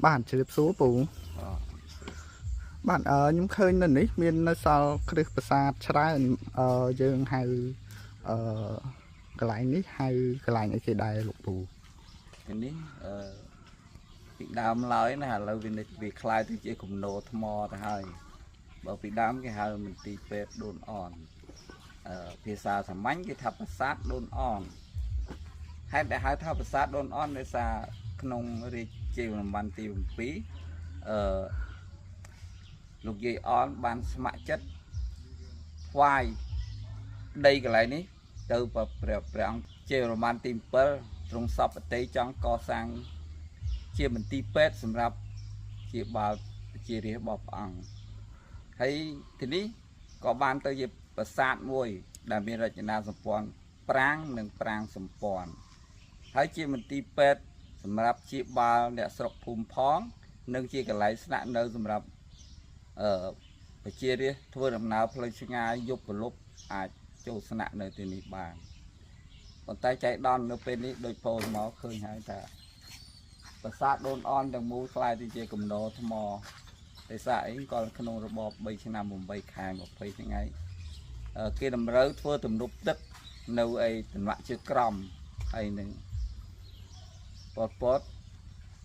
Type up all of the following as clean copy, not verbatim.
bạn chụp số bù bạn nhóm khơi nên ấy miền nơi sao cái xa trái dương hay cái lại ní hay cái lại những cái đài lục bù cái ní bị đam lái nè là vì khai thì chỉ cùng nổ thò thì hay bởi vì đam cái hai mình tì pet đồn on phía xa thầm mánh cái tháp sát đồn on hay để hai tháp sát đồn on để xa nông ri chiều làm bàn tìm phí lục dây on bàn smart chất khoai đây cái này ní từ bờ chiều làm bàn tìm per trong shop ở tây trong co sang chia mình tì pet sầm rạp chia bao chia riêng bọc ăn hay thì ní có ban tới dịpประสาทមួយដែលមានរចនាសម្ព័ន្ធប្រាង្គនិងប្រាង្គសម្ព័ន្ធហើយជាមន្ទីរពេទ្យសម្រាប់ព្យាបាលអ្នកស្រុកភូមិផងនិងជាកន្លែងស្នាក់នៅសម្រាប់ប្រជារាស្ត្រធ្វើដំណើរផ្លូវឆ្ងាយយប់ព្រលប់អាចចូលស្នាក់នៅទីនេះបានប៉ុន្តែចៃដន្យនៅពេលនេះដូចពោលមកឃើញហើយថាប្រាសាទដូនអនទាំងមូលខ្លាយទៅជាគំនរថ្មតែសាអីក៏ក្នុងរបប3ឆ្នាំ8ខែ20ថ្ងៃគេតម្រូវធ្វើទំនប់ទឹកនៅឯតំណាក់ជាក្រំហើយនឹងប៉ុត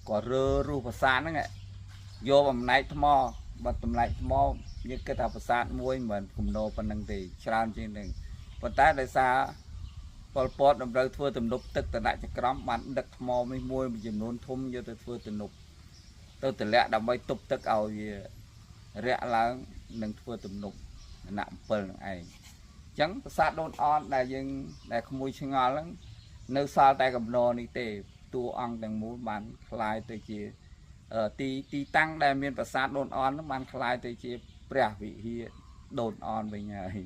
ក៏រើរូបប្រាសាទហ្នឹងយកបំណែកថ្មបាត់តម្លៃថ្មយើងគិតថាប្រាសាទមួយមិនគំនរប៉ុណ្ណឹងទេច្រើនជាងនឹងប៉ុន្តែដោយសារប៉ុតតម្រូវធ្វើទំនប់ទឹកតំណាក់ជាក្រំបានដឹកថ្មមួយចំនួនធំយកទៅធ្វើទំនប់ទៅតម្លាក់ដើម្បីទប់ទឹកឲ្យវារាក់ឡើងនិងធ្វើទំនប់ដំណាក់7នឹងឯងអញ្ចឹងប្រាសាទដូនអនដែលយើងដែលក្មួយឆ្ងល់ហ្នឹងនៅសល់តែកំណរនេះទេតួអង្គទាំងមូលបានคล้ายទៅជាទីតាំងដែលមានប្រាសាទដូនអនហ្នឹងបានคล้ายទៅជាព្រះវិហារដូនអនវិញហើយ